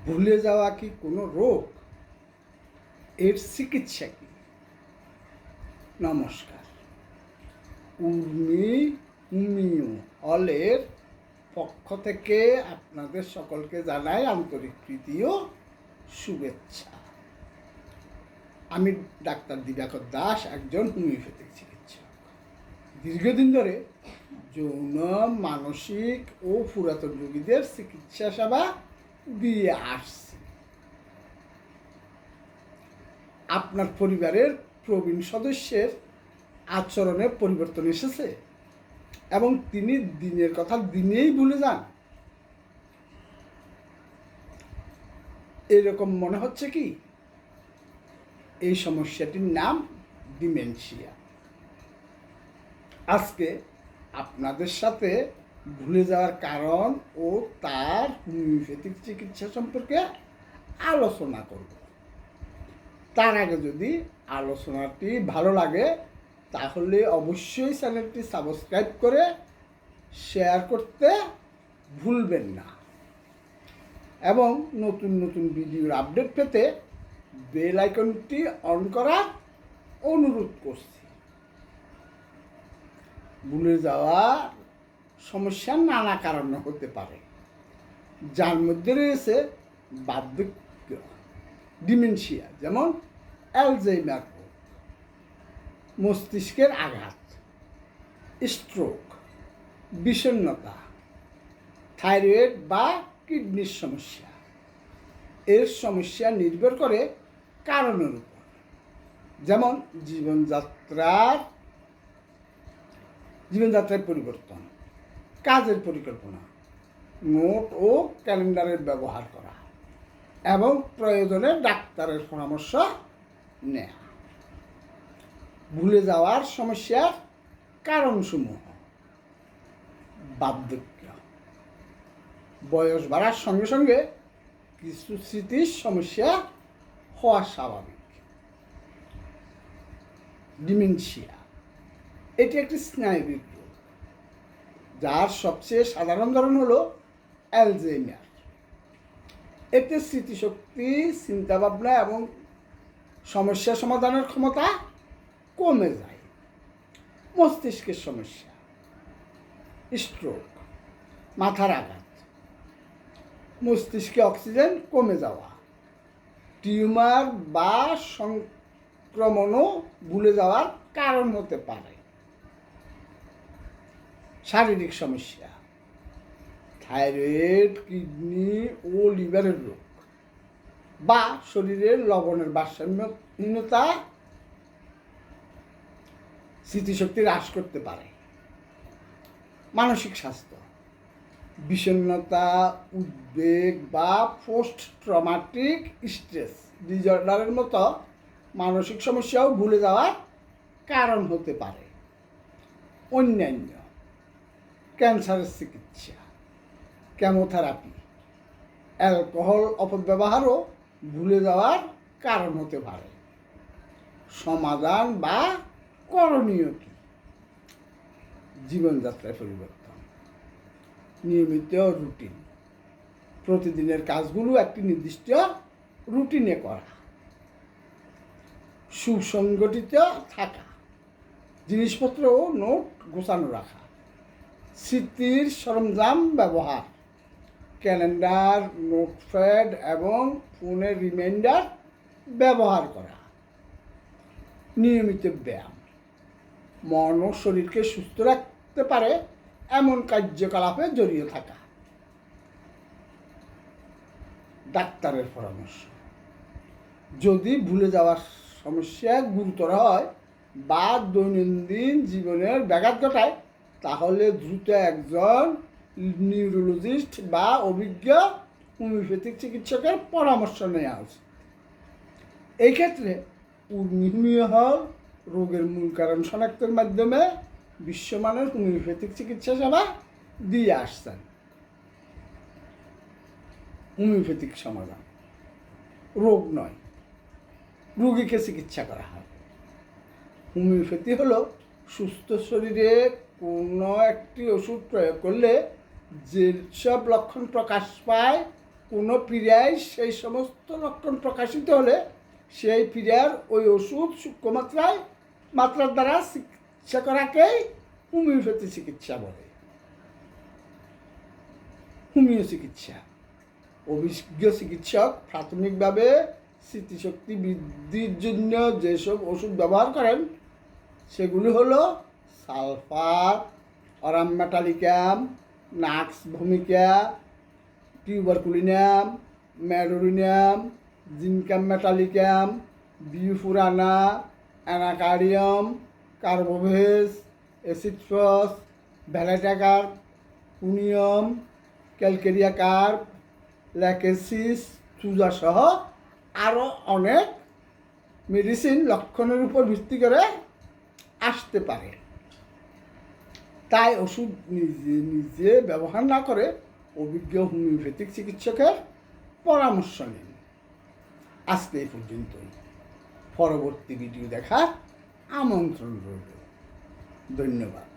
ভুলে যাওয়া কি কোনো রোগ? এর চিকিৎসা কি? নমস্কার। হোমিও হলের পক্ষ থেকে আপনাদের সকলকে জানাই আন্তরিক প্রীতি ও শুভেচ্ছা। আমি ডাক্তার দিবাকর দাস, একজন হোমিওপ্যাথিক চিকিৎসক। দীর্ঘদিন ধরে যৌন, মানসিক ও পুরাতন রোগীদের চিকিৎসা সেবা দিয়ে আসছি। আপনার পরিবারের প্রবীণ সদস্যের আচরণে পরিবর্তন এসেছে এবং তিনি দিনের কথা দিনেই ভুলে যান, এরকম মনে হচ্ছে কি? এই সমস্যাটির নাম ডিমেনশিয়া। আজকে আপনাদের সাথে ভুলে যাওয়ার কারণ ও তার হোমিওপ্যাথিক চিকিৎসা সম্পর্কে আলোচনা করব। তার আগে যদি আলোচনাটি ভালো লাগে তাহলে অবশ্যই চ্যানেলটি সাবস্ক্রাইব করে শেয়ার করতে ভুলবেন না এবং নতুন নতুন ভিডিওর আপডেট পেতে বেল আইকনটি অন করার অনুরোধ করছি। ভুলে যাওয়া সমস্যা নানা কারণে হতে পারে, যার মধ্যে রয়েছে বার্ধক্য, ডিমেনশিয়া, যেমন অ্যালজাইমার রোগ, মস্তিষ্কের আঘাত, স্ট্রোক, বিষণ্ণতা, থাইরয়েড বা কিডনির সমস্যা। এর সমস্যা নির্ভর করে কারণের উপর, যেমন জীবনযাত্রার পরিবর্তন, কাজের পরিকল্পনা, নোট ও ক্যালেন্ডারের ব্যবহার করা এবং প্রয়োজনে ডাক্তারের পরামর্শ নেওয়া। ভুলে যাওয়ার সমস্যার কারণসমূহ: বার্ধক্য, বয়স বাড়ার সঙ্গে সঙ্গে কিছু স্মৃতির সমস্যা হওয়া স্বাভাবিক। ডিমেনশিয়া এটি একটি স্নায়বিক রোগ, যার সবচেয়ে সাধারণ ধরন হলো অ্যালজাইমার। এতে স্মৃতিশক্তি, চিন্তাভাবনা এবং সমস্যা সমাধানের ক্ষমতা কমে যায়। মস্তিষ্কের সমস্যা: স্ট্রোক, মাথার আঘাত, মস্তিষ্কে অক্সিজেন কমে যাওয়া, টিউমার বা সংক্রমণও ভুলে যাওয়ার কারণ হতে পারে। শারীরিক সমস্যা: থাইরয়েড, কিডনি ও লিভারের রোগ বা শরীরের লবণের ভারসাম্যহীনতা স্মৃতিশক্তি হ্রাস করতে পারে। মানসিক স্বাস্থ্য: বিষণ্ণতা, উদ্বেগ বা পোস্ট ট্রমাটিক স্ট্রেস ডিসঅর্ডারের মতো মানসিক সমস্যাও ভুলে যাওয়ার কারণ হতে পারে। অন্যান্য: ক্যান্সারের চিকিৎসা, কেমোথেরাপি, অ্যালকোহল অপব্যবহারও ভুলে যাওয়ার কারণ হতে পারে। সমাধান বা করণীয় কি? জীবনযাত্রায় পরিবর্তন, নিয়মিত রুটিন, প্রতিদিনের কাজগুলো একটি নির্দিষ্ট রুটিনে করা, সুসংগঠিত থাকা, জিনিসপত্র ও নোট গোছানো রাখা, স্মৃতির সরঞ্জাম ব্যবহার, ক্যালেন্ডার, নোটপ্যাড এবং ফোনের রিমাইন্ডার ব্যবহার করা, নিয়মিত ব্যায়াম, মন ও শরীরকে সুস্থ রাখতে পারে এমন কার্যকলাপে জড়িয়ে থাকা। ডাক্তারের পরামর্শ: যদি ভুলে যাওয়ার সমস্যা গুরুতর হয় বা দৈনন্দিন জীবনের ব্যাঘাত ঘটায় তাহলে দ্রুত একজন নিউরোলজিস্ট বা অভিজ্ঞ হোমিওপ্যাথিক চিকিৎসকের পরামর্শ নেওয়া উচিত। এই ক্ষেত্রে হোমিও হল রোগের মূল কারণ শনাক্তের মাধ্যমে বিশ্বমানের হোমিওপ্যাথিক চিকিৎসা সেবা দিয়ে আসছেন। হোমিওপ্যাথিক সমাধান: রোগ নয়, রোগীকে চিকিৎসা করা হয়। হোমিওপ্যাথি হলো সুস্থ শরীরে কোনো একটি ওষুধ প্রয়োগ করলে যেসব লক্ষণ প্রকাশ পায় কোনো পীড়ায় সেই সমস্ত লক্ষণ প্রকাশিত হলে সেই পীড়ার ওই ওষুধ সূক্ষ্ম মাত্রার দ্বারা চিকিৎসা করাকেই হোমিওপ্যাথি চিকিৎসা বলে। হোমিও চিকিৎসা অভিজ্ঞ চিকিৎসক প্রাথমিকভাবে স্মৃতিশক্তি বৃদ্ধির জন্য যেসব ওষুধ ব্যবহার করেন সেগুলি হলো সালফার, অরাম মেটালিকাম, নাক্স ভূমিকা, টিউবারকুলিনাম, ম্যাডোরিনাম, জিনকাম মেটালিকাম, বিউফুরানা, অ্যানাকার্ডিয়াম, কার্বোভেজ, অ্যাসিডফস, ভ্যালেটাকার, পুনিয়ম, ক্যালকেরিয়া কার্প, ল্যাকেসিস, চুজা সহ আরও অনেক মেডিসিন লক্ষণের উপর ভিত্তি করে আসতে পারে। তাই ওষুধ নিজে নিজে ব্যবহার না করে অভিজ্ঞ হোমিওপ্যাথিক চিকিৎসকের পরামর্শ নিন। আজকে এই পর্যন্তই। পরবর্তী ভিডিও দেখার আমন্ত্রণ রইল। ধন্যবাদ।